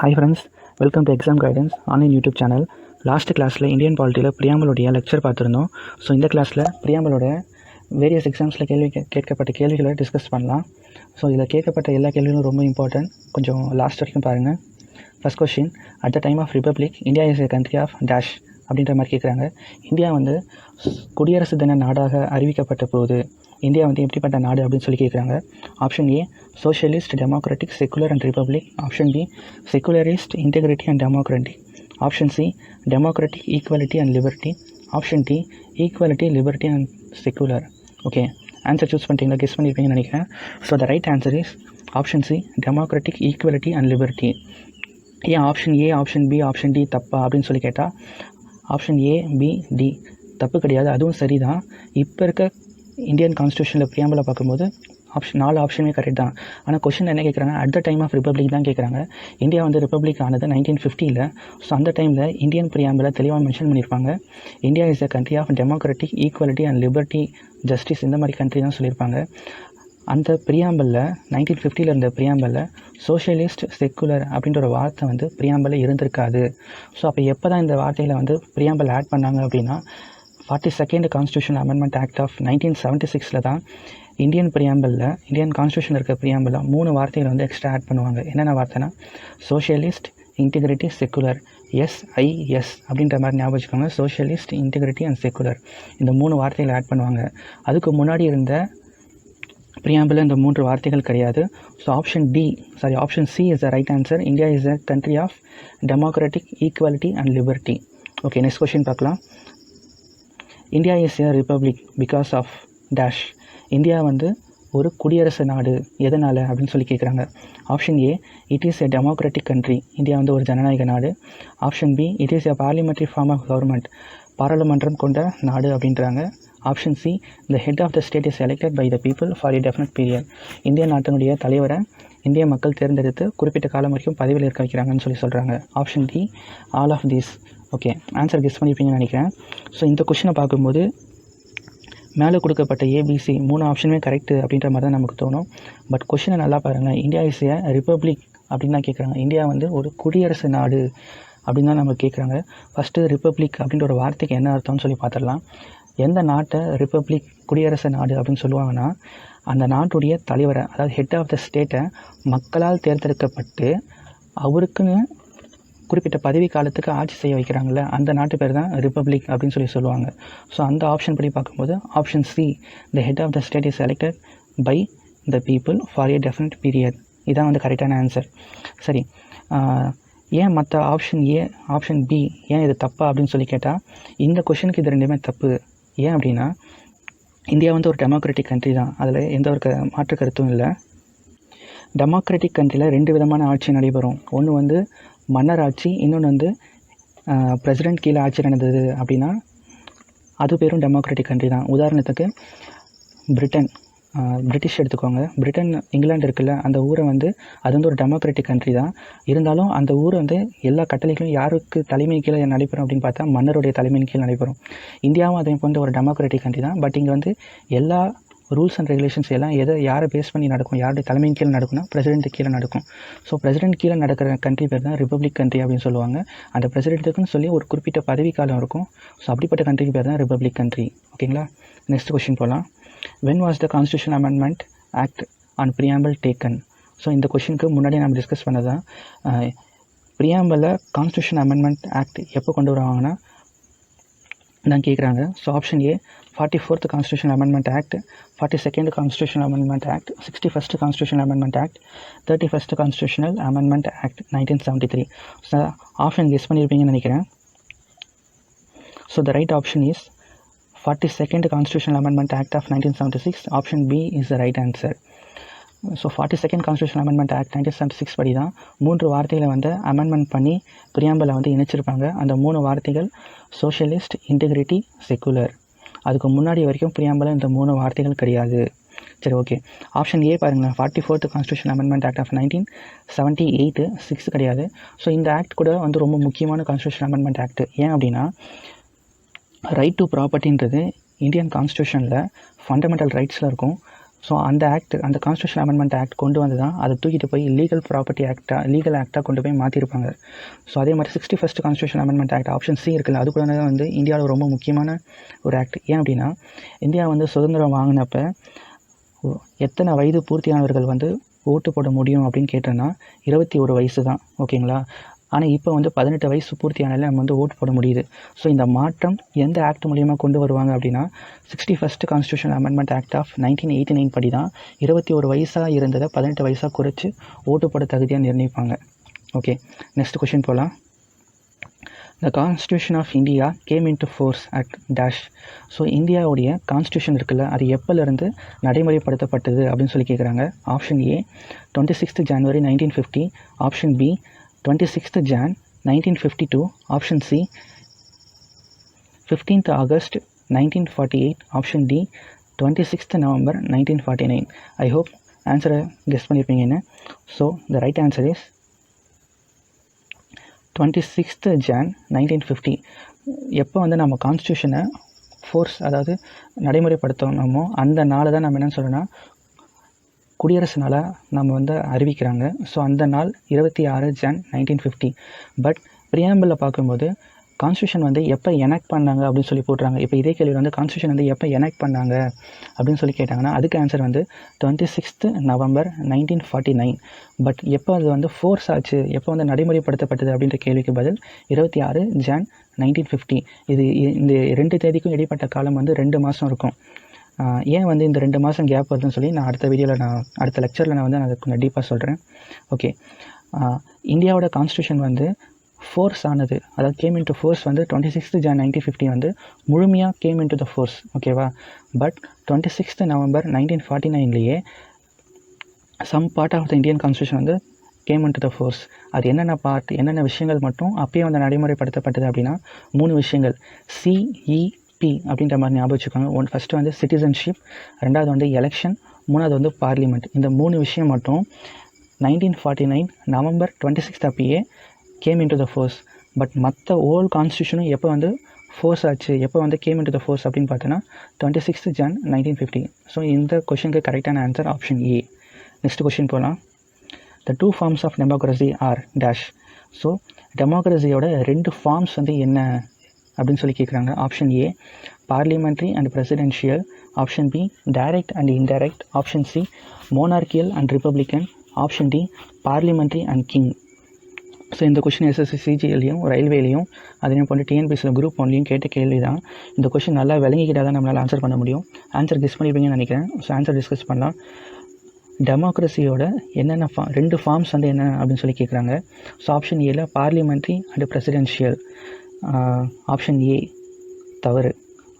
Hi friends, welcome to Exam Guidance online YouTube channel. Last கிளாஸில் Indian பாலிட்டியில் பிரியாம்பலுடைய lecture பார்த்துருந்தோம். So இந்த கிளாஸில் பிரியாம்பலோட various எக்ஸாம்ஸில் கேட்கப்பட்ட கேள்விகளை டிஸ்கஸ் பண்ணலாம். ஸோ இதில் கேட்கப்பட்ட எல்லா கேள்விகளும் ரொம்ப இம்பார்ட்டன்ட். கொஞ்சம் லாஸ்ட் வரைக்கும் பாருங்கள். First question, at the time of republic India is a country of dash அப்படின்ற மாதிரி கேட்குறாங்க. இந்தியா வந்து குடியரசு தின நாடாக அறிவிக்கப்பட்ட போது இந்தியா வந்து எப்படிப்பட்ட நாடு அப்படின்னு சொல்லி கேட்குறாங்க. Option A socialist, democratic, secular and republic. Option B secularist, integrity and democratic. Option C democratic, equality and liberty. Option D equality, liberty and secular. Okay, answer choose பண்ணிட்டீங்களா? கெஸ் பண்ணியிருப்பீங்கன்னு நினைக்கிறேன். So the right answer is option C democratic, equality and liberty. ஏன் option A, option B, option D தப்பா அப்படின்னு சொல்லி கேட்டால் option A, B, D தப்பு கிடையாது. அதுவும் சரி தான். இப்போ இருக்க இந்தியன் கான்ஸ்டியூஷனில் பிரியாம்பலை பார்க்கும்போது நாலு ஆப்ஷனுமே கரெக்ட் தான். ஆனால் கொஷின் என்ன கேட்குறாங்க, at the time of republic தான் கேட்குறாங்க. இந்தியா வந்து ரிப்பப்ளிக் ஆனது 1950. ஸோ அந்த டைமில் இந்தியன் பிரியாம்பில் தெளிவாக மென்ஷன் பண்ணியிருப்பாங்க. India is a country of democratic, equality and liberty, justice, இந்த மாதிரி கண்ட்ரி தான் சொல்லியிருப்பாங்க. அந்த பிரியாம்பலில் 1950 இருந்த பிரியாம்பலில் சோஷியலிஸ்ட், செக்குலர் அப்படின்ற ஒரு வார்த்தை வந்து பிரியாம்பலில் இருந்திருக்காது. ஸோ அப்போ எப்போ தான் இந்த வார்த்தையில் வந்து பிரியாம்பல் ஆட் பண்ணாங்க அப்படின்னா 42nd constitution amendment act of 1976 தான் இந்தியன் பிரியாம்பலில், இந்தியன் கான்ஸ்டியூஷனில் இருக்க பிரியாம்பலில் 3 வார்த்தைகள் வந்து எக்ஸ்ட்ரா ஆட் பண்ணுவாங்க. என்னென்ன வார்த்தைனா சோஷியலிஸ்ட், இன்டிகிரிட்டி, செக்குலர். SIS அப்படின்ற மாதிரி ஞாபகம் வச்சுக்கோங்க. சோஷியலிஸ்ட், இன்டிகிரிட்டி அண்ட் செக்குலர், இந்த 3 வார்த்தைகள் ஆட் பண்ணுவாங்க. அதுக்கு முன்னாடி இருந்த பிரியாம்பில் இந்த 3 வார்த்தைகள் கிடையாது. So option C is the right answer. India is a country of democratic, equality and liberty. Okay, next question பார்க்கலாம். India is a republic because of dash. India வந்து ஒரு குடியரசு நாடு எதனால் அப்படின்னு சொல்லி கேட்குறாங்க. Option A it is a democratic country. India வந்து ஒரு ஜனநாயக நாடு. Option B it is a parliamentary form of government. பாராளுமன்றம் கொண்ட நாடு அப்படின்றாங்க. Option C the head of the state is elected by the people for a definite period. இந்திய நாட்டினுடைய தலைவரை இந்திய மக்கள் தேர்ந்தெடுத்து குறிப்பிட்ட காலம் வரைக்கும் பதவியில் இருக்க வைக்கிறாங்கன்னு சொல்லி சொல்கிறாங்க. Option D all of these. Okay, answer guess பண்ணியிருப்பீங்கன்னு நினைக்கிறேன். ஸோ இந்த கொஷினை பார்க்கும்போது மேலே கொடுக்கப்பட்ட ABC 3 ஆப்ஷனுமே கரெக்டு அப்படின்ற மாதிரி தான் நமக்கு தோணும். பட் கொஷினை நல்லா பாருங்கள். இந்தியா இஸ் ஏ ரிப்பப்ளிக் அப்படின்னு தான் கேட்குறாங்க. இந்தியா வந்து ஒரு குடியரசு நாடு அப்படின்னு தான் நம்ம கேட்குறாங்க. ஃபஸ்ட்டு ரிப்பப்ளிக் அப்படின்ற ஒரு வார்த்தைக்கு என்ன அர்த்தம்னு சொல்லி பார்த்துடலாம். எந்த நாட்டை ரிப்பப்ளிக், குடியரசு நாடு அப்படின்னு சொல்லுவாங்கன்னா அந்த நாட்டுடைய தலைவரை, அதாவது ஹெட் ஆஃப் த ஸ்டேட்டை மக்களால் தேர்ந்தெடுக்கப்பட்டு அவருக்குன்னு குறிப்பிட்ட பதவி காலத்துக்கு ஆட்சி செய்ய வைக்கிறாங்கள, அந்த நாட்டு பேர் தான் ரிப்பப்ளிக் அப்படின்னு சொல்லி சொல்லுவாங்க. ஸோ அந்த ஆப்ஷன் படி பார்க்கும்போது option C the head of the state is selected by the people for a definite period. இதான் வந்து கரெக்டான ஆன்சர். சரி, ஏன் மற்ற ஆப்ஷன் ஏ, ஆப்ஷன் பி ஏன் இது தப்பா அப்படின்னு சொல்லி கேட்டால் இந்த கொஷனுக்கு இது ரெண்டுமே தப்பு. ஏன் அப்படின்னா இந்தியா வந்து ஒரு டெமோக்ராட்டிக் கண்ட்ரி தான், அதில் எந்த ஒரு மாற்று கருத்தும் இல்லை. டெமோக்ராட்டிக் கண்ட்ரியில் 2 விதமான ஆட்சி நடைபெறும். ஒன்று வந்து மன்னர் ஆட்சி, இன்னொன்று வந்து பிரசிடெண்ட் கீழே ஆட்சி நடந்தது அப்படின்னா அது பேரும் டெமோக்ராட்டிக் கண்ட்ரி தான். உதாரணத்துக்கு பிரிட்டிஷ் எடுத்துக்கோங்க. பிரிட்டன், இங்கிலாந்து இருக்குல்ல, அந்த ஊரை வந்து அது வந்து ஒரு டெமோக்ராட்டிக் கண்ட்ரி தான். இருந்தாலும் அந்த ஊர் வந்து எல்லா கட்டளைகளும் யாருக்கு தலைமையின் கீழே நடைபெறும் அப்படின்னு பார்த்தா மன்னருடைய தலைமையின் கீழே நடைபெறும். இந்தியாவும் அதே போன்ற ஒரு டெமோக்ராட்டிக் கண்ட்ரி தான். பட் இங்கே வந்து எல்லா ரூல்ஸ் அண்ட் ரெகுலேஷன்ஸ் எல்லாம் யாரை பேஸ் பண்ணி நடக்கும், யாருடைய தலைமையின் கீழே நடக்கும்னா பிரசிடென்ட் கீழே நடக்கும். ஸோ பிரசிடென்ட் கீழே நடக்கிற கண்ட்ரி பேர் தான் ரிப்பப்ளிக் கண்ட்ரி அப்படின்னு சொல்லுவாங்க. அந்த பிரசிடென்ட்டுக்குன்னு சொல்லி ஒரு குறிப்பிட்ட பதவி காலம் இருக்கும். ஸோ அப்படிப்பட்ட கண்ட்ரிக்கு பேர் தான் ரிப்பப்ளிக் கண்ட்ரி. ஓகேங்களா, நெக்ஸ்ட் கொஸ்டின் போகலாம். When was the constitution amendment act on preamble taken? So இந்த கொஷினுக்கு முன்னாடி நம்ம டிஸ்கஸ் பண்ணதான் பிரியாம்பிளில் கான்ஸ்டியூஷன் அமெண்ட்மெண்ட் ஆக்ட் எப்போ கொண்டு வருவாங்கன்னா தான் கேட்குறாங்க. So option A 44th constitution amendment act, 42nd constitution amendment act, 61st constitution amendment act, 31st constitutional amendment act 1973. So option guess பண்ணியிருப்பீங்கன்னு நினைக்கிறேன். So the right option is 42nd constitutional amendment act of 1976. Option B is the right answer. So 42nd constitution amendment act 1976 படி தான் 3 வார்த்தைகளை வந்து amendment பண்ணி பிரியாம்பிளை வந்து இணைச்சிருப்பாங்க. அந்த 3 வார்த்தைகள் சோஷியலிஸ்ட், இன்டெகிரிட்டி, செக்குலர். அதுக்கு முன்னாடி வரைக்கும் பிரியாம்பிளை இந்த 3 வார்த்தைகள் கிடையாது. சரி, ஓகே, ஆப்ஷன் ஏ பாருங்கள். 44th constitution amendment act of 1978 6 கிடையாது. ஸோ இந்த ஆக்ட் கூட வந்து ரொம்ப முக்கியமான கான்ஸ்டியூஷன் அமெண்ட்மெண்ட் ஆக்ட். ஏன் அப்படின்னா ரைட் டு ப்ராப்பர்ட்டின்றது இந்தியன் கான்ஸ்டியூஷனில் ஃபண்டமெண்டல் ரைட்ஸில் இருக்கும். ஸோ அந்த கான்ஸ்டியூஷன் அமெண்ட்மெண்ட் ஆக்ட் கொண்டு வந்து தான் அதை தூக்கிட்டு போய் லீகல் ஆக்டாக கொண்டு போய் மாற்றிருப்பாங்க. ஸோ அதே மாதிரி 61st constitution amendment act option C இருக்குல்ல, அது கூட தான் வந்து இந்தியாவில் ரொம்ப முக்கியமான ஒரு ஆக்ட். ஏன் அப்படின்னா இந்தியா வந்து சுதந்திரம் வாங்கினப்போ எத்தனை வயது பூர்த்தியானவர்கள் வந்து ஓட்டு போட முடியும் அப்படின்னு கேட்டோன்னா 21 வயசு தான், ஓகேங்களா. ஆனால் இப்போ வந்து 18 வயசு பூர்த்தியானாலே நம்ம வந்து ஓட்டு போட முடியுது. ஸோ இந்த மாற்றம் எந்த ஆக்ட் மூலியமாக கொண்டு வருவாங்க அப்படின்னா 61st constitution amendment act of 1989 படி தான் 21 வயசாக இருந்ததை 18 வயசாக குறைச்சி ஓட்டு போட தகுதியாக நிர்ணயிப்பாங்க. ஓகே, நெக்ஸ்ட் கொஷின் போகலாம். The Constitution of India came into force at dash. So இந்தியாவுடைய கான்ஸ்டியூஷன் இருக்குல்ல, அது எப்போலேருந்து நடைமுறைப்படுத்தப்பட்டது அப்படின்னு சொல்லி கேட்குறாங்க. Option A 26th January 1950, option B 26th Jan 1952, option C 15th August 1948, option D 26th November 1949. I hope ஆன்சரை கெஸ் பண்ணியிருப்பீங்கன்னு. So the right answer is 26th Jan 1950. எப்போ வந்து நம்ம கான்ஸ்டியூஷனை அதாவது நடைமுறைப்படுத்தணுமோ அந்த நாளை தான் நம்ம என்னென்னு சொல்லணும்னா குடியரசு நாளாக நம்ம வந்து அறிவிக்கிறாங்க. ஸோ அந்த நாள் 26 Jan 1950. பட் ப்ரியாம்பிளில் பார்க்கும்போது கான்ஸ்டியூஷன் வந்து எப்போ எனாக்ட் பண்ணாங்க அப்படின்னு சொல்லி போட்டுறாங்க. இப்போ இதே கேள்வி வந்து கான்ஸ்டியூஷன் வந்து எப்போ எனாக்ட் பண்ணாங்க அப்படின்னு சொல்லி கேட்டாங்கன்னா அதுக்கு ஆன்சர் வந்து 26th November 1949. பட் எப்போ அது வந்து ஃபோர்ஸ் ஆச்சு, எப்போ வந்து நடைமுறைப்படுத்தப்பட்டது அப்படின்ற கேள்விக்கு பதில் 26 Jan 1950. இந்த 2 தேதிக்கும் இடைப்பட்ட காலம் வந்து 2 மாதம் இருக்கும். ஏன் வந்து இந்த 2 மாதம் கேப் வருதுன்னு சொல்லி நான் அடுத்த லெக்சரில் நான் அதை கொஞ்சம் டீப்பாக சொல்கிறேன். ஓகே, இந்தியாவோட கான்ஸ்டியூஷன் வந்து ஃபோர்ஸ் ஆனது, அதாவது கேம் இன்டு ஃபோர்ஸ் வந்து 26th Jan 1950 வந்து முழுமையாக கேம் இன்டு த ஃபோர்ஸ், ஓகேவா. பட் 26th November 1949லேயே some part of the Indian constitution வந்து கேம் இன்டு த ஃபோர்ஸ். அது என்னென்ன விஷயங்கள் மட்டும் அப்பயே வந்து நடைமுறைப்படுத்தப்பட்டது அப்படின்னா 3 விஷயங்கள். CEP அப்படின்ற மாதிரி ஞாபகம் வச்சுக்கோங்க. ஃபஸ்ட்டு வந்து சிட்டிசன்ஷிப், ரெண்டாவது வந்து எலெக்ஷன், மூணாவது வந்து பார்லிமெண்ட். இந்த 3 விஷயம் மட்டும் 1949 November 26th அப்பயே game into the force. But மற்ற ஓல்ட் கான்ஸ்டியூஷனும் எப்போ வந்து ஃபோர்ஸ் ஆச்சு, எப்போ வந்து கேம் இன்டு த ஃபோர்ஸ் அப்படின்னு பார்த்தோன்னா 26th Jan 1950. ஸோ இந்த கொஷனுக்கு கரெக்டான answer option A. Next question போகலாம். The 2 forms of democracy are dash. So டெமோக்ரஸியோட 2 ஃபார்ம்ஸ் வந்து என்ன அப்படின்னு சொல்லி கேட்குறாங்க. Option A parliamentary and presidential, option B direct and indirect, option C monarchial and republican, option D parliamentary and king. So இந்த question SSC சிஜிஎல்லையும் ரயில்வேலையும் அதேமாதிரி போன்ற டிஎன்பிஎஸ்சியில் குரூப் 1லையும் கேட்ட கேள்வி தான். இந்த கொஷின் நல்லா விளங்கிக்கிட்டால் தான் நம்மளால் ஆன்சர் பண்ண முடியும். ஆன்சர் கெஸ் பண்ணியிருப்பீங்கன்னு நினைக்கிறேன். ஸோ ஆன்சர் டிஸ்கஸ் பண்ணலாம். டெமோக்ரஸியோட என்னென்ன 2 ஃபார்ம்ஸ் வந்து என்ன அப்படின்னு சொல்லி கேட்குறாங்க. ஸோ ஆப்ஷன் ஏல parliamentary and presidential, option A தவறு,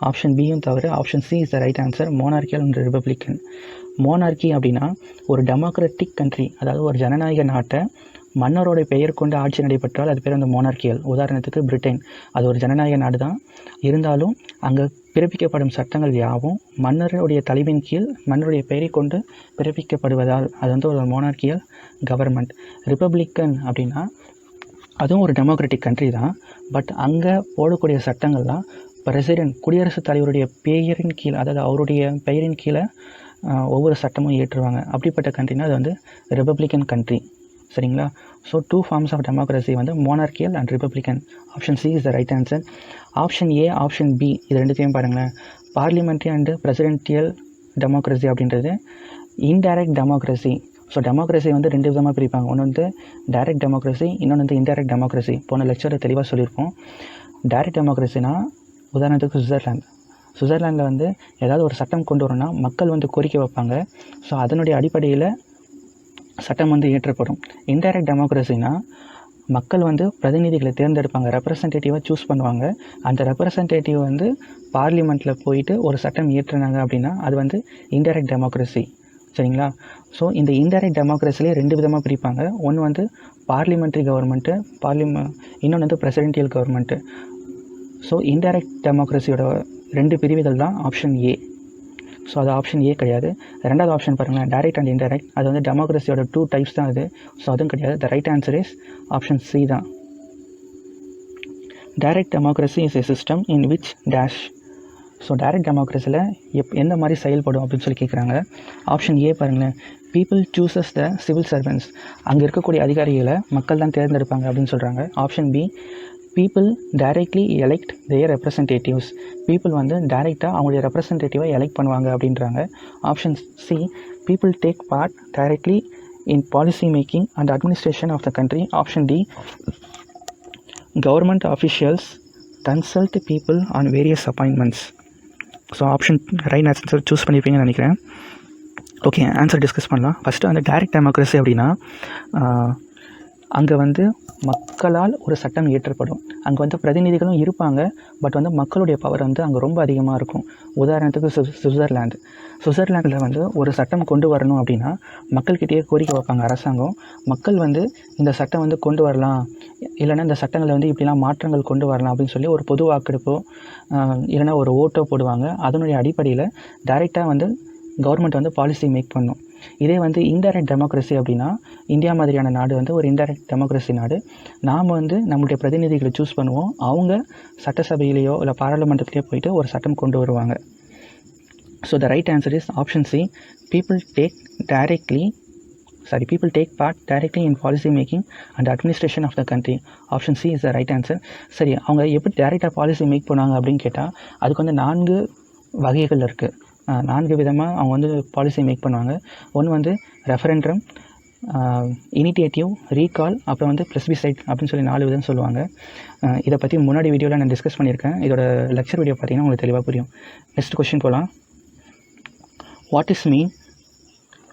ஆப்ஷன் பியும் தவறு, option C is the right answer monarchial and republican. Monarchy அப்படின்னா ஒரு டெமோக்ராட்டிக் கண்ட்ரி, அதாவது ஒரு ஜனநாயக நாட்டை மன்னரோட பெயர் கொண்டு ஆட்சி நடைபெற்றால் அது பேர் வந்து மோனார்கியல். உதாரணத்துக்கு பிரிட்டன், அது ஒரு ஜனநாயக நாடு தான், இருந்தாலும் அங்கே பிறப்பிக்கப்படும் சட்டங்கள் யாவும் மன்னருடைய தலைவின் கீழ் மன்னருடைய பெயரை கொண்டு பிறப்பிக்கப்படுவதால் அது வந்து ஒரு மோனார்கியல் கவர்மெண்ட். ரிப்பப்ளிக்கன் அப்படின்னா அதுவும் ஒரு டெமோக்ராட்டிக் கண்ட்ரி தான், பட் அங்கே போடக்கூடிய சட்டங்கள்லாம் குடியரசுத் தலைவருடைய பெயரின் கீழ், அதாவது அவருடைய பெயரின் கீழே ஒவ்வொரு சட்டமும் ஏற்றுவாங்க. அப்படிப்பட்ட கண்ட்ரினா அது வந்து ரிப்பப்ளிக்கன் கண்ட்ரி, சரிங்களா. ஸோ 2 forms ஆஃப் டெமோக்ரஸி வந்து monarchial and republican. Option C is the right answer. Option A, option B இது ரெண்டுத்தையும் பாருங்களேன். பார்லிமெண்ட்ரி அண்டு பிரசிடென்டியல் டெமோக்ரஸி அப்படின்றது இன்டைரக்ட் டெமோக்ரஸி. ஸோ டெமோக்ரஸி வந்து 2 விதமாக பிரிப்பாங்க. ஒன்று வந்து டைரக்ட் டெமோக்ரஸி, இன்னொன்று வந்து இன்டைரக்ட் டெமோக்ரஸி. போன லெக்சரில் தெளிவாக சொல்லியிருப்போம். டைரக்ட் டெமோக்ரஸினா உதாரணத்துக்கு சுவிட்சர்லாண்டில் வந்து ஏதாவது ஒரு சட்டம் கொண்டு வரணும்னா மக்கள் வந்து கோரிக்கை வைப்பாங்க. ஸோ அதனுடைய அடிப்படையில் சட்டம் வந்து இயற்றப்படும். இன்டைரக்ட் டெமோக்ரஸினா மக்கள் வந்து பிரதிநிதிகளை தேர்ந்தெடுப்பாங்க, ரெப்ரசன்டேட்டிவாக சூஸ் பண்ணுவாங்க. அந்த ரெப்ரசன்டேட்டிவ் வந்து பார்லிமெண்ட்டில் போயிட்டு ஒரு சட்டம் இயற்றுனாங்க அப்படின்னா அது வந்து இன்டைரக்ட் டெமோக்ரஸி, சரிங்களா. ஸோ இந்த இன்டைரக்ட் டெமோக்ரஸிலே 2 விதமாக பிரிப்பாங்க. ஒன்று வந்து பார்லிமெண்ட்ரி கவர்மெண்ட்டு, இன்னொன்று வந்து பிரசிடென்டியல் கவர்மெண்ட்டு. ஸோ இன்டைரக்ட் டெமோக்ரஸியோட 2 பிரிவுகள் தான் ஆப்ஷன் ஏ. ஸோ அது ஆப்ஷன் ஏ கிடையாது. ரெண்டாவது ஆப்ஷன் பாருங்களேன், டைரக்ட் அண்ட் இன்டைரக்ட். அது வந்து டெமோக்ரஸியோட 2 டைப்ஸ் தான் அது. ஸோ அதுவும் கிடையாது. The right answer is option C தான். Direct democracy is a system in which dash. So direct டெமோக்ரஸியில் எந்த மாதிரி செயல்படும் அப்படின்னு சொல்லி கேட்குறாங்க. ஆப்ஷன் ஏ பாருங்களேன், people chooses the civil servants, அங்கே இருக்கக்கூடிய அதிகாரிகளை மக்கள் தான் தேர்ந்தெடுப்பாங்க அப்படின்னு சொல்கிறாங்க. Option B, people directly elect their representatives, people வந்து டைரெக்டாக அவங்களுடைய ரெப்ரசன்டேட்டிவாக எலெக்ட் பண்ணுவாங்க அப்படின்றாங்க. Option C, people take part directly in policy making and administration of the country. Option D, government officials consult people on various appointments. So option right answer choose பண்ணியிருப்பீங்கன்னு நினைக்கிறேன். Okay, answer discuss பண்ணலாம். First வந்து direct democracy அப்படின்னா அங்கே வந்து மக்களால் ஒரு சட்டம் இயற்றப்படும். அங்கே வந்து பிரதிநிதிகளும் இருப்பாங்க, பட் வந்து மக்களுடைய பவர் வந்து அங்கே ரொம்ப அதிகமாக இருக்கும். உதாரணத்துக்கு சுவிட்சர்லாண்டில் வந்து ஒரு சட்டம் கொண்டு வரணும் அப்படின்னா மக்கள்கிட்டயே கோரிக்கை வைப்பாங்க அரசாங்கம். மக்கள் வந்து இந்த சட்டம் வந்து கொண்டு வரலாம், இல்லைன்னா இந்த சட்டங்களை வந்து இப்படிலாம் மாற்றங்கள் கொண்டு வரலாம் அப்படின்னு சொல்லி ஒரு பொது வாக்கெடுப்போ இல்லைனா ஒரு ஓட்டோ போடுவாங்க. அதனுடைய அடிப்படையில் டைரெக்டாக வந்து கவர்மெண்ட் வந்து பாலிசி மேக் பண்ணும். இதே வந்து இன்டைரக்ட் டெமோக்ரஸி அப்படின்னா இந்தியா மாதிரியான நாடு வந்து ஒரு இன்டைரக்ட் டெமோக்ரஸி நாடு. நாம் வந்து நம்மளுடைய பிரதிநிதிகளை சூஸ் பண்ணுவோம், அவங்க சட்டசபையிலேயோ இல்லை பாராளுமன்றத்திலேயோ போயிட்டு ஒரு சட்டம் கொண்டு வருவாங்க. So the right answer is option C, people take part directly in policy making and administration of the country. Option C is the right answer. சரி, அவங்க எப்படி டைரெக்டாக பாலிசி மேக் பண்ணுவாங்க அப்படின்னு கேட்டால் அதுக்கு வந்து 4 வகைகள் இருக்குது. 4 விதமாக அவங்க வந்து பாலிசி மேக் பண்ணுவாங்க. ஒன்று வந்து ரெஃபரண்டம், இனிஷியேட்டிவ், ரீகால், அப்புறம் வந்து ப்ளஸ்பிசைட் அப்படின்னு சொல்லி 4 விதம் சொல்லுவாங்க. இதை பற்றி முன்னாடி வீடியோவில் நான் டிஸ்கஸ் பண்ணியிருக்கேன். இதோட லெக்சர் வீடியோ பார்த்தீங்கன்னா உங்களுக்கு தெளிவாக புரியும். நெக்ஸ்ட் கொஸ்டின் போகலாம். What is mean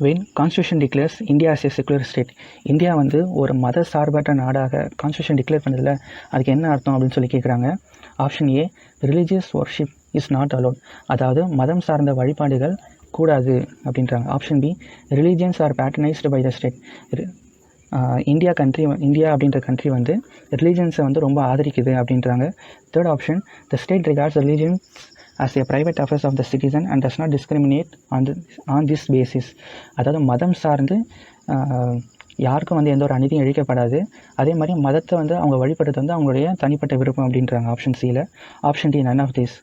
when Constitution declares India as a secular state? India வந்து ஒரு மத சார்பற்ற நாடாக கான்ஸ்டியூஷன் டிக்ளேர் பண்ணதில்ல, அதுக்கு என்ன அர்த்தம் அப்படின்னு சொல்லி கேட்குறாங்க. Option A, religious worship is not allowed, அதாவது மதம் சார்ந்த வழிபாடுகள் கூடாது அப்படின்றாங்க. Option B, religions are patronised by the state, India அப்படின்ற கண்ட்ரி வந்து ரிலீஜியன்ஸை வந்து ரொம்ப ஆதரிக்குது அப்படின்றாங்க. Third option, the state regards religions as a private affairs of the citizen and does not discriminate on this basis, அதாவது மதம் சார்ந்து யாருக்கும் வந்து எந்த ஒரு அநீதியும் இழைக்கப்படாது. அதே மாதிரி மதத்தை வந்து அவங்க வழிபடுறது வந்து அவங்களுடைய தனிப்பட்ட விருப்பம் அப்படின்றாங்க ஆப்ஷன் சியில். Option D, none of this.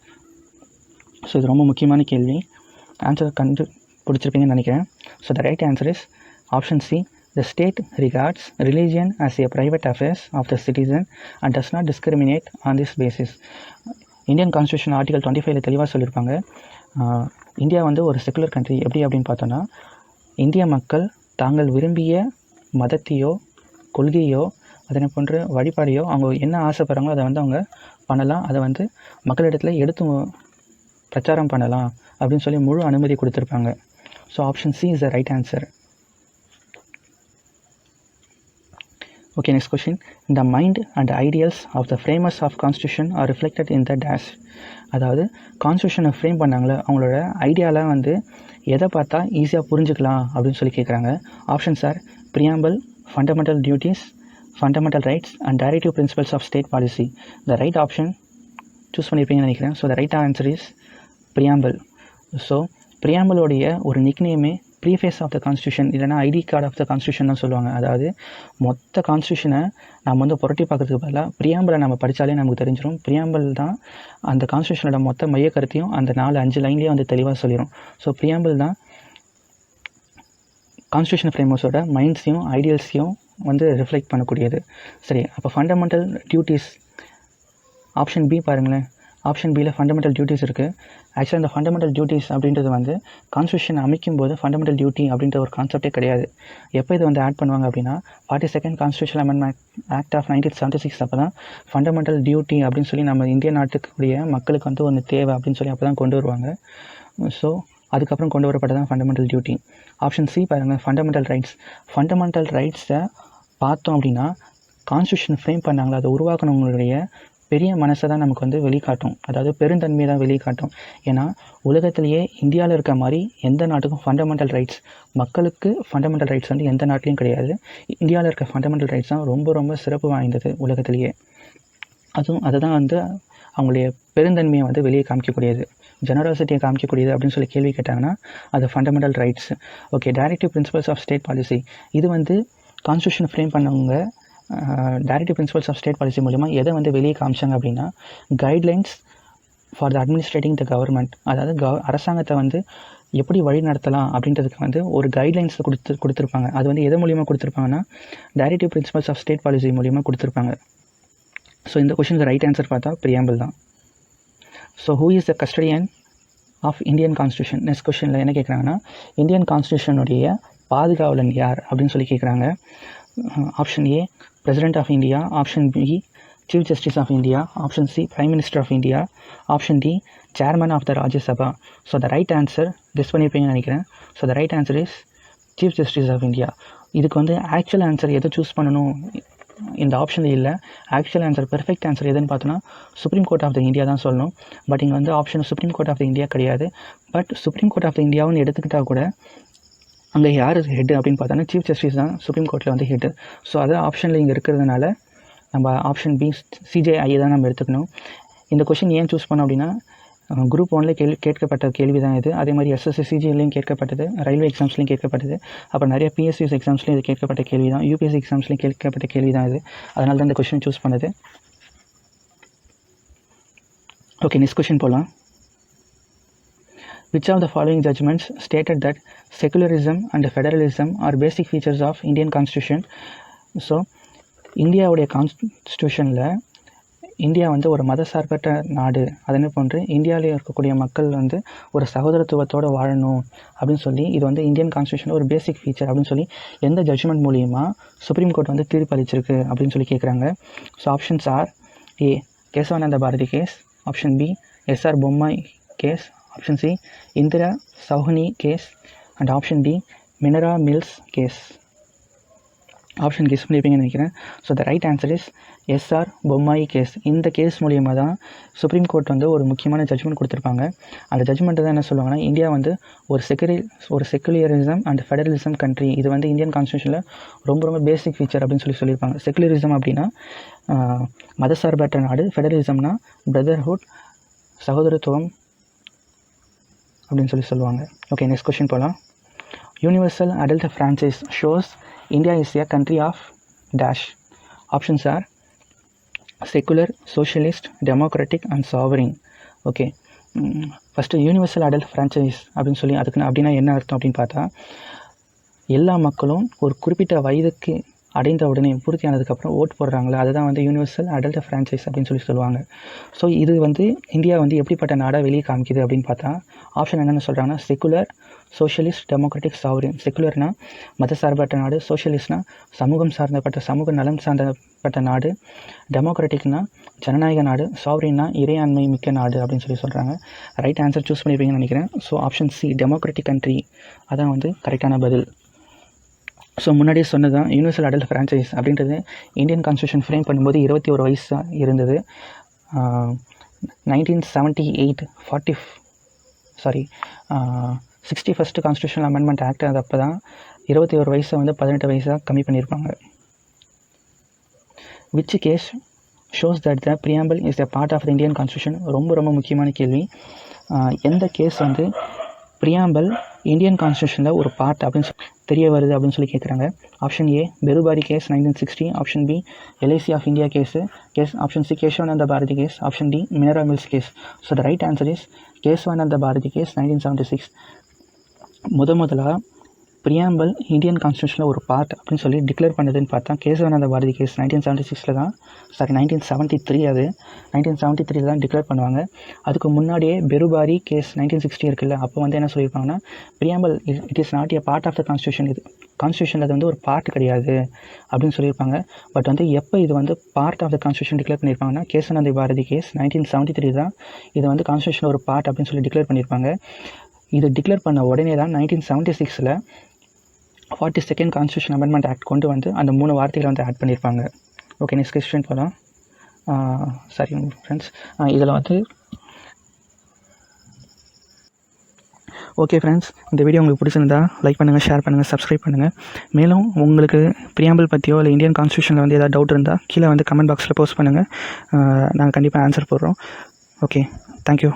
So இது ரொம்ப முக்கியமான கேள்வி, ஆன்சர் பிடிச்சிருப்பீங்கன்னு நினைக்கிறேன். So the right answer is option C, the state regards religion as a private affairs of the citizen and does not discriminate on this basis. Indian constitution article 25 தெளிவாக சொல்லியிருப்பாங்க. India வந்து ஒரு செக்குலர் கண்ட்ரி. எப்படி அப்படின்னு பார்த்தோன்னா, இந்திய மக்கள் தாங்கள் விரும்பிய மதத்தையோ கொள்கையோ அதனை போன்ற வழிபாடையோ அவங்க என்ன ஆசைப்படுறாங்களோ அதை வந்து அவங்க பண்ணலாம், அதை வந்து மக்களிடத்தில் எடுத்து பிரச்சாரம் பண்ணலாம் அப்படின்னு சொல்லி முழு அனுமதி கொடுத்துருப்பாங்க. So option C is the right answer. Okay, next question. The mind and ideals of the framers of constitution are reflected in the dash. அதாவது கான்ஸ்டியூஷனை ஃப்ரேம் பண்ணாங்களே அவங்களோட ஐடியாலாம் வந்து எதை பார்த்தா ஈஸியாக புரிஞ்சுக்கலாம் அப்படின்னு சொல்லி கேட்குறாங்க. Options are preamble, fundamental duties, fundamental rights and directive principles of state policy. The right option choose பண்ணியிருப்பீங்கன்னு நினைக்கிறேன். So the right answer is preamble. So ப்ரியாம்பிளோடைய ஒரு நிக்நேமே ப்ரீஃபேஸ் ஆஃப் த கான்ஸ்டியூஷன் இல்லைனா ID card of the constitution தான் சொல்லுவாங்க. அதாவது மொத்த கான்ஸ்டியூஷனை நம்ம வந்து புரட்டி பார்க்கறதுக்கு பதிலாக ப்ரியாம்பிளை நம்ம படித்தாலே நமக்கு தெரிஞ்சிடும். ப்ரியாம்பிள் தான் அந்த கான்ஸ்டியூஷனோட மொத்த மைய கருத்தையும் அந்த 4-5 லைன்லேயே வந்து தெளிவாக சொல்லிடும். ஸோ ப்ரியாம்பிள் தான் கான்ஸ்டியூஷன் ஃப்ரேமர்ஸோட மைண்ட்ஸையும் ஐடியல்ஸையும் வந்து ரிஃப்ளெக்ட் பண்ணக்கூடியது. சரி, அப்போ ஃபண்டமெண்டல் டியூட்டிஸ் ஆப்ஷன் பி பாருங்களேன். ஆப்ஷன் பியில் ஃபண்டமெண்டல் டியூட்டிஸ் இருக்குது. ஆக்சுவலாக இந்த ஃபண்டமெண்டல் டியூட்டிஸ் அப்படின்றது வந்து கான்ஸ்டியூஷன் அமைக்கும் போது ஃபண்டமெண்டல் டியூட்டி அப்படின்ற ஒரு கான்செப்டே கிடையாது. எப்போ இது வந்து ஆட் பண்ணுவாங்க அப்படின்னா 42nd constitution amendment act of 1976 அப்போ தான் ஃபண்டமெண்டல் டியூட்டி அப்படின்னு சொல்லி நம்ம இந்திய நாட்டுக்குரிய மக்களுக்கு வந்து ஒன்று தேவை அப்படின்னு சொல்லி அப்போ தான் கொண்டு வருவாங்க. ஸோ அதுக்கப்புறம் கொண்டு வரப்பட்டதான் ஃபண்டமெண்டல் டியூட்டி. ஆப்ஷன் சி பாருங்கள், ஃபண்டமெண்டல் ரைட்ஸ். ஃபண்டமெண்டல் ரைட்ஸை பார்த்தோம் அப்படின்னா கான்ஸ்டியூஷன் ஃப்ரேம் பண்ணாங்களா அதை உருவாக்கணுங்களுடைய பெரிய மனசை தான் நமக்கு வந்து வெளிக்காட்டும், அதாவது பெருந்தன்மையை தான் வெளிக்காட்டும். ஏன்னா உலகத்திலேயே இந்தியாவில் இருக்க மாதிரி எந்த நாட்டுக்கும் ஃபண்டமெண்டல் ரைட்ஸ், மக்களுக்கு ஃபண்டமெண்டல் ரைட்ஸ் வந்து எந்த நாட்டிலையும் கிடையாது. இந்தியாவில் இருக்க ஃபண்டமெண்டல் ரைட்ஸ் தான் ரொம்ப ரொம்ப சிறப்பு வாய்ந்தது உலகத்திலேயே. அதுவும் அதை தான் வந்து அவங்களுடைய பெருந்தன்மையை வந்து வெளியே காமிக்கக்கூடியது, ஜெனராசிட்டியை காமிக்கக்கூடியது அப்படின்னு சொல்லி கேள்வி கேட்டாங்கன்னா அது fundamental rights. Okay, directive principles of state policy. இது வந்து கான்ஸ்டியூஷன் ஃப்ரேம் பண்ணவங்க directive principles of state policy மூலிமா எதை வந்து வெளியே காமிச்சாங்க அப்படின்னா guidelines for the administrating the government, அதாவது அரசாங்கத்தை வந்து எப்படி வழி நடத்தலாம் அப்படின்றதுக்கு வந்து ஒரு கைட்லைன்ஸ் கொடுத்துருப்பாங்க. அது வந்து எது மூலியமாக கொடுத்துருப்பாங்கன்னா directive principles of state policy மூலியமாக கொடுத்துருப்பாங்க. ஸோ இந்த கொஷனுக்கு ரைட் ஆன்சர் பார்த்தா பிரியாம்பிள் தான். So who is the custodian of Indian constitution? Next கொஷனில் என்ன கேட்குறாங்கன்னா இந்தியன் கான்ஸ்டியூஷனுடைய பாதுகாவலன் யார் அப்படின்னு சொல்லி கேட்குறாங்க. Option A president of India, option B chief justice of India, option C prime minister of India, option D chairman of the Rajya Sabha. So the right answer guess பண்ணியிருப்பீங்கன்னு நினைக்கிறேன். So the right answer is chief justice of India. இதுக்கு வந்து actual answer எதை choose பண்ணணும் இந்த ஆப்ஷனில் இல்லை. Actual answer perfect answer எதுன்னு பார்த்தோன்னா supreme court of the India தான் சொல்லணும். பட் இங்கே வந்து option supreme court of the India கிடையாது. But supreme court of the இந்தியாவுன்னு எடுத்துக்கிட்டால் கூட அங்கே யார் ஹெட் அப்படின்னு பார்த்தோன்னா சீஃப் ஜஸ்டிஸ் தான் சுப்ரீம் கோர்ட்டில் வந்து ஹெட்டு. ஸோ அது ஆப்ஷனில் இங்கே இருக்கிறதுனால நம்ம ஆப்ஷன் பி சிஜேஐ தான் நம்ம எடுத்துக்கணும். இந்த கொஷின் ஏன் சூஸ் பண்ணோம் அப்படின்னா குரூப் 1ல கேட்கப்பட்ட கேள்வி தான் இது. அதே மாதிரி எஸ்எஸ்சி சிஜிஎல்லையும் கேட்கப்பட்டது, ரயில்வே எக்ஸாம்ஸ்லையும் கேட்கப்பட்டது, அப்புறம் நிறைய பிஎஸ்சிஎஸ் எக்ஸாம்ஸ்லையும் இது கேட்கப்பட்ட கேள்வி தான், யூபிஎஸ்சி எக்ஸாம்ஸ்லையும் கேட்கப்பட்ட கேள்வி தான் இது. அதனால தான் இந்த கொஷின் சூஸ் பண்ணது. ஓகே, நெக்ஸ்ட் கொஷின் போகலாம். Which of the following judgments stated that secularism and federalism are basic features of Indian Constitution? So இந்தியாவுடைய கான்ஸ்டியூஷனில் இந்தியா வந்து ஒரு மதசார்பற்ற நாடு, அதே போன்று இந்தியாவில் இருக்கக்கூடிய மக்கள் வந்து ஒரு சகோதரத்துவத்தோடு வாழணும் அப்படின்னு சொல்லி இது வந்து இந்தியன் கான்ஸ்டியூஷனில் ஒரு பேசிக் ஃபீச்சர் அப்படின்னு சொல்லி எந்த ஜட்ஜ்மெண்ட் மூலியமாக சுப்ரீம் கோர்ட் வந்து தீர்ப்பளிச்சிருக்கு அப்படின்னு சொல்லி கேட்குறாங்க. So options are A Kesavananda Bharati case, option B SR Bommai case, option C Indira Sawhney case, and option D Minerva Mills case. Option guess பண்ணியிருப்பீங்கன்னு நினைக்கிறேன். So the right answer is SR Bommai case. இந்த கேஸ் மூலியமாக தான் சுப்ரீம் கோர்ட் வந்து ஒரு முக்கியமான ஜட்ஜ்மெண்ட் கொடுத்துருப்பாங்க. அந்த ஜட்ஜ்மெண்ட்டு தான் என்ன சொல்லுவாங்கன்னா இந்தியா வந்து ஒரு செக்குலரிசம் அண்ட் ஃபெடரலிசம் கண்ட்ரி. இது வந்து இந்தியன் கான்ஸ்டியூஷனில் ரொம்ப ரொம்ப பேசிக் ஃபீச்சர் அப்படின்னு சொல்லியிருப்பாங்க. செக்குலரிசம் அப்படின்னா மதசார்பற்ற நாடு, ஃபெடரலிசம்னா பிரதர்ஹுட் சகோதரத்துவம் அப்படின்னு சொல்லுவாங்க. ஓகே, நெக்ஸ்ட் கொஸ்டின் போகலாம். Universal adult franchise shows India is a country of dash. Options are secular, socialist, democratic and sovereign. Okay, first universal adult franchise அப்படின்னு சொல்லி அப்படின்னா என்ன அர்த்தம் அப்படின்னு பார்த்தா எல்லா மக்களும் ஒரு குறிப்பிட்ட வயதுக்கு அடைந்த உடனே பூர்த்தியானதுக்கப்புறம் ஓட் போடுறாங்களே அதுதான் வந்து யூனிவர்சல் அடல்ட் ஃப்ரான்ச்சைஸ் அப்படின்னு சொல்லுவாங்க. ஸோ இது வந்து இந்தியா வந்து எப்படிப்பட்ட நாடாக வெளியே காமிக்குது அப்படின்னு பார்த்தா ஆப்ஷன் என்னென்னு சொல்கிறாங்கன்னா செக்குலர், சோஷியலிஸ்ட், டெமோக்ராட்டிக், சாவரின். செக்குலர்னா மதசார்பற்ற நாடு, சோஷியலிஸ்ட்னா சமூக நலம் சார்ந்தப்பட்ட நாடு, டெமோக்ராட்டிக்னா ஜனநாயக நாடு, சாவரின்னா இறையாண்மை மிக்க நாடு அப்படின்னு சொல்கிறாங்க. ரைட் ஆன்சர் சூஸ் பண்ணியிருப்பீங்கன்னு நினைக்கிறேன். So option C democratic country அதான் வந்து கரெக்டான பதில். ஸோ முன்னாடியே சொன்னதான் யூனிவர்சல் அடல்ட் ஃப்ரான்ச்சைஸ் அப்படின்றது இந்தியன் கான்ஸ்டியூஷன் ஃப்ரேம் பண்ணும்போது 21 வயசு இருந்தது. 1978 61st கான்ஸ்டியூஷனல் அமெண்ட்மெண்ட் ஆக்ட் அது அப்போ தான் 21 வயசை வந்து 18 வயசாக கம்மி பண்ணியிருப்பாங்க. Which case shows that the preamble is a part of the Indian constitution? ரொம்ப ரொம்ப முக்கியமான கேள்வி. எந்த கேஸ் வந்து ப்ரியாம்பிள் இந்தியன் கான்ஸ்டியூஷனில் ஒரு பார்ட் அப்படின்னு தெரிய வருது அப்படின்னு சொல்லி கேட்குறாங்க. Option A Berubari case 1960, option B LIC of India case, option C Kesavananda Bharati case, option D Minerva Mills case. So the right answer is Kesavananda Bharati case 1976. முதலாக ப்ரியாம்பிள் இந்தியன் கான்ஸ்டியூஷனில் ஒரு பார்ட் அப்படின்னு சொல்லி டிக்ளேர் பண்ணதுன்னு பார்த்தா கேசவானந்த பாரதி கேஸ் 1976 தான் 1973 அது 1973 தான் டிக்ளேர் பண்ணுவாங்க. அதுக்கு முன்னாடியே பெருபாரி கேஸ் 1960 இருக்குல்ல, அப்போ வந்து என்ன சொல்லியிருப்பாங்கன்னா preamble it is not a part of the constitution, இது கான்ஸ்டியூஷனில் அது வந்து ஒரு பார்ட் கிடையாது அப்படின்னு சொல்லியிருப்பாங்க. பட் வந்து எப்போ இது வந்து part of the constitution declare பண்ணியிருப்பாங்கன்னா கேசவானந்த பாரதி கேஸ் 1973 தான் இது வந்து கான்ஸ்டியூஷனில் ஒரு பார்ட் அப்படின்னு சொல்லி டிக்ளேர் பண்ணியிருப்பாங்க. இது டிக்ளேர் பண்ண உடனே தான் 1976 42nd கான்ஸ்டியூஷன் அமெண்ட்மெண்ட் ஆக்ட் கொண்டு வந்து அந்த 3 வார்த்தைகளை வந்து ஆட் பண்ணியிருப்பாங்க. ஓகே, நெக்ஸ்ட் கொஸ்டின் போகலாம். சரி ஃப்ரெண்ட்ஸ், இதில் வந்து ஓகே ஃப்ரெண்ட்ஸ், இந்த வீடியோ உங்களுக்கு பிடிச்சிருந்தா லைக் பண்ணுங்கள், ஷேர் பண்ணுங்கள், சப்ஸ்கிரைப் பண்ணுங்கள். மேலும் உங்களுக்கு ப்ரியாம்பிள் பற்றியோ இல்லை இந்தியன் கான்ஸ்டியூஷனில் வந்து ஏதாவது டவுட் இருந்தால் கீழே வந்து கமெண்ட் பாக்ஸில் போஸ்ட் பண்ணுங்கள். நாங்கள் கண்டிப்பாக ஆன்சர் போடுறோம். Okay, thank you.